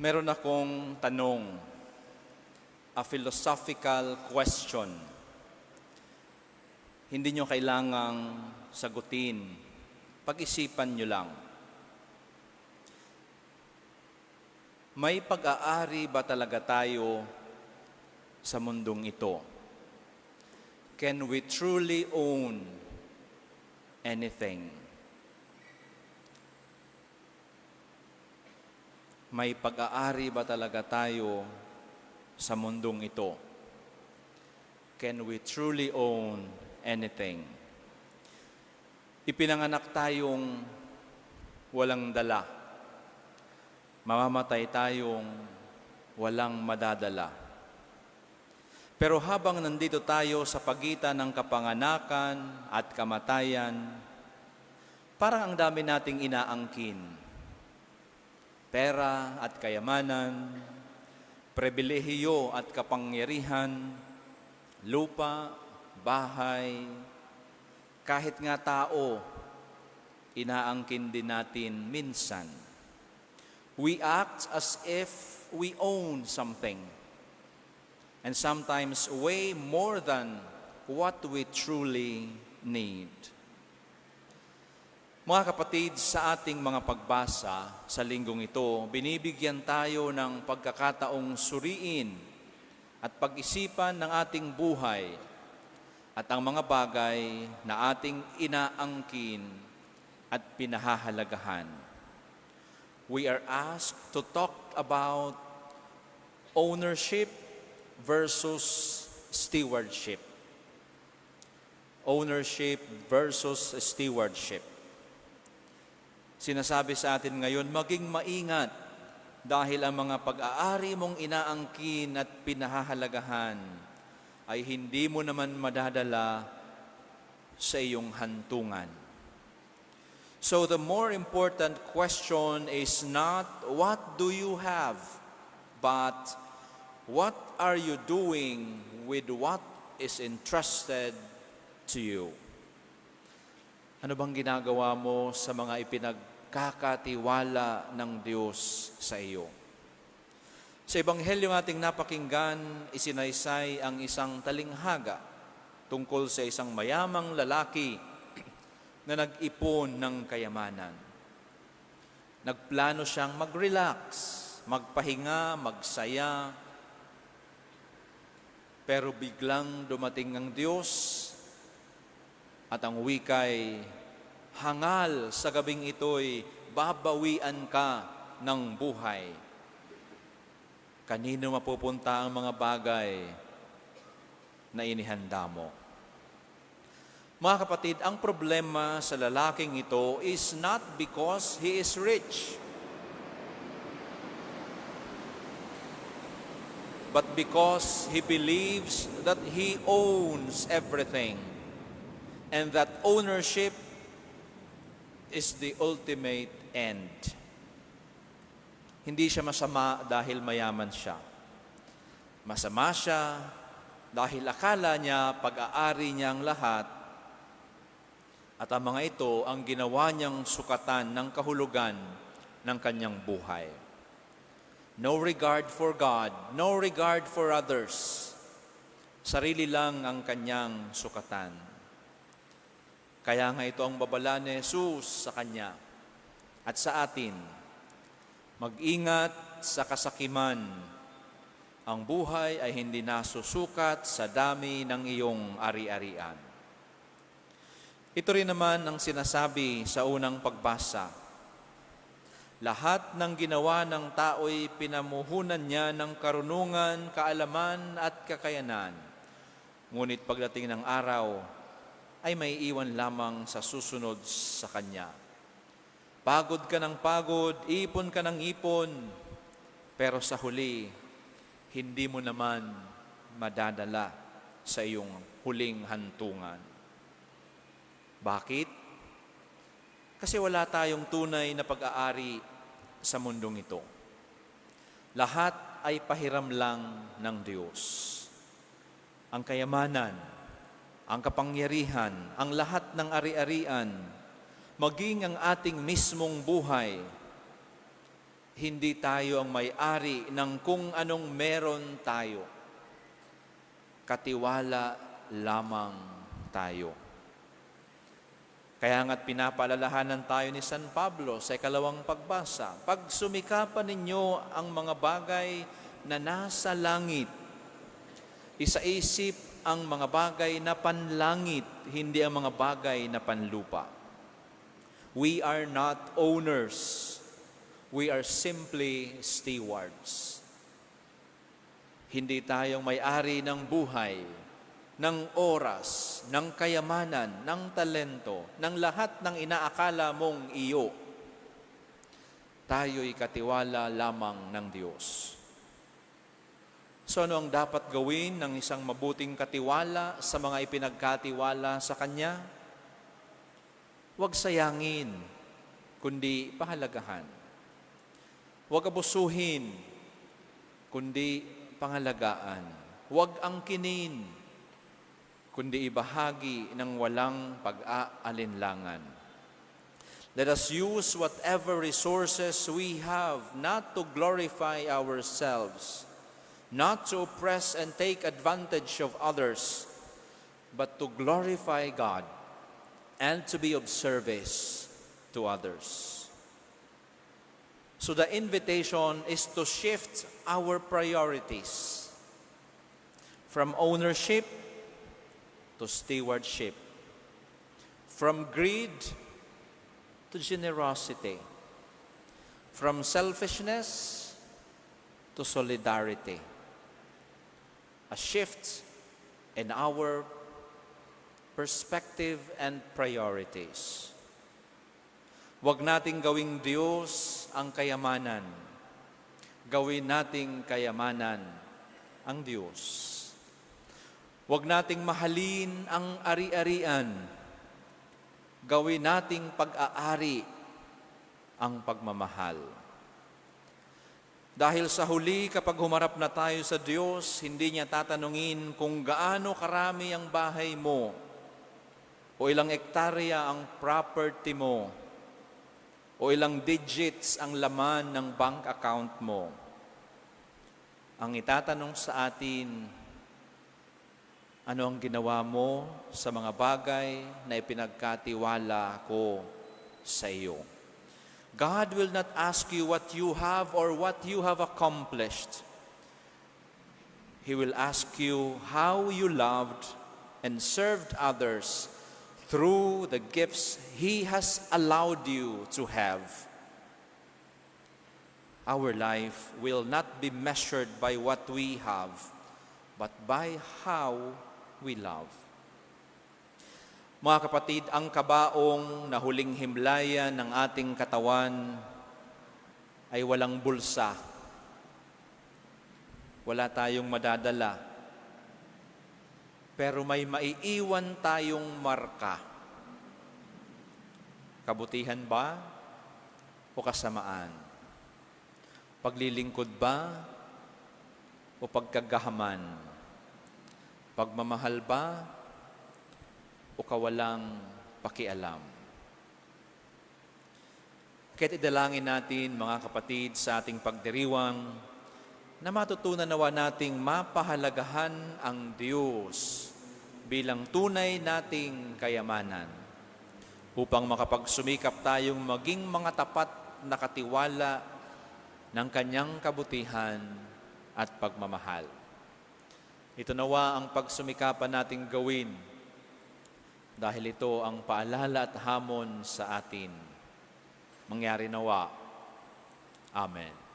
Meron akong tanong, a philosophical question. Hindi nyo kailangang sagutin. Pag-isipan nyo lang. May pag-aari ba talaga tayo sa mundong ito? Can we truly own anything? May pag-aari ba talaga tayo sa mundong ito? Can we truly own anything? Ipinanganak tayong walang dala. Mamamatay tayong walang madadala. Pero habang nandito tayo sa pagitan ng kapanganakan at kamatayan, parang ang dami nating inaangkin. Pera at kayamanan, pribilehiyo at kapangyarihan, lupa, bahay, kahit nga tao, inaangkin din natin minsan. We act as if we own something, and sometimes way more than what we truly need. Mga kapatid, sa ating mga pagbasa sa linggong ito, binibigyan tayo ng pagkakataong suriin at pag-isipan ng ating buhay at ang mga bagay na ating inaangkin at pinahahalagahan. We are asked to talk about ownership versus stewardship. Ownership versus stewardship. Sinasabi sa atin ngayon, maging maingat dahil ang mga pag-aari mong inaangkin at pinahahalagahan ay hindi mo naman madadala sa iyong hantungan. So the more important question is not what do you have, but what are you doing with what is entrusted to you? Ano bang ginagawa mo sa mga ipinagkakatiwala ng Diyos sa iyo? Sa Ebanghelyo ating napakinggan, isinaysay ang isang talinghaga tungkol sa isang mayamang lalaki na nag-ipon ng kayamanan. Nagplano siyang mag-relax, magpahinga, magsaya, pero biglang dumating ang Diyos at ang wikay, hangal sa gabing ito'y babawian ka ng buhay. Kanino mapupunta ang mga bagay na inihanda mo? Mga kapatid, ang problema sa lalaking ito is not because he is rich, but because he believes that he owns everything. And that ownership is the ultimate end. Hindi siya masama dahil mayaman siya. Masama siya dahil akala niya pag-aari niya ang lahat at ang mga ito ang ginawa niyang sukatan ng kahulugan ng kanyang buhay. No regard for God, no regard for others. Sarili lang ang kanyang sukatan. Kaya nga ito ang babala ni Jesus sa kanya at sa atin. Mag-ingat sa kasakiman. Ang buhay ay hindi nasusukat sa dami ng iyong ari-arian. Ito rin naman ang sinasabi sa unang pagbasa. Lahat ng ginawa ng tao'y pinamuhunan niya ng karunungan, kaalaman at kakayanan. Ngunit pagdating ng araw, ay may iwan lamang sa susunod sa kanya. Pagod ka ng pagod, ipon ka ng ipon, pero sa huli, hindi mo naman madadala sa iyong huling hantungan. Bakit? Kasi wala tayong tunay na pag-aari sa mundong ito. Lahat ay pahiram lang ng Diyos. Ang kayamanan, ang kapangyarihan, ang lahat ng ari-arian, maging ang ating mismong buhay, Hindi tayo ang may-ari ng kung anong meron tayo. Katiwala lamang tayo. Kaya nga't pinapaalalahanan tayo ni San Pablo sa ikalawang pagbasa, pagsumikapan ninyo ang mga bagay na nasa langit. Isaisip ang mga bagay na panlangit, hindi ang mga bagay na panlupa. We are not owners. We are simply stewards. Hindi tayong may-ari ng buhay, ng oras, ng kayamanan, ng talento, ng lahat ng inaakala mong iyo. Tayo'y katiwala lamang ng Diyos. So ano ang dapat gawin ng isang mabuting katiwala sa mga ipinagkatiwala sa Kanya? Huwag sayangin, kundi pahalagahan. Huwag abusuhin, kundi pangalagaan. Huwag angkinin, kundi ibahagi ng walang pag-aalinlangan. Let us use whatever resources we have not to glorify ourselves, not to oppress and take advantage of others, but to glorify God and to be of service to others. So the invitation is to shift our priorities from ownership to stewardship, from greed to generosity, from selfishness to solidarity. A shift in our perspective and priorities. Huwag nating gawing Diyos ang kayamanan. Gawin nating kayamanan ang Diyos. Huwag nating mahalin ang ari-arian. Gawin nating pag-aari ang pagmamahal. Dahil sa huli, kapag humarap na tayo sa Diyos, hindi niya tatanungin kung gaano karami ang bahay mo o ilang ektarya ang property mo o ilang digits ang laman ng bank account mo. Ang itatanong sa atin, ano ang ginawa mo sa mga bagay na ipinagkatiwala ko sa iyo? God will not ask you what you have or what you have accomplished. He will ask you how you loved and served others through the gifts He has allowed you to have. Our life will not be measured by what we have, but by how we love. Mga kapatid, ang kabaong na huling himlayan ng ating katawan ay walang bulsa. Wala tayong madadala. Pero may maiiwan tayong marka. Kabutihan ba o kasamaan? Paglilingkod ba o pagkagahaman? Pagmamahal ba o kawalang pakialam? Kaya't idalangin natin, mga kapatid, sa ating pagdiriwang na matutunan nawa nating mapahalagahan ang Diyos bilang tunay nating kayamanan upang makapagsumikap tayong maging mga tapat na katiwala ng Kanyang kabutihan at pagmamahal. Ito nawa ang pagsumikapan nating gawin dahil ito ang paalala at hamon sa atin. Mangyari nawa. Amen.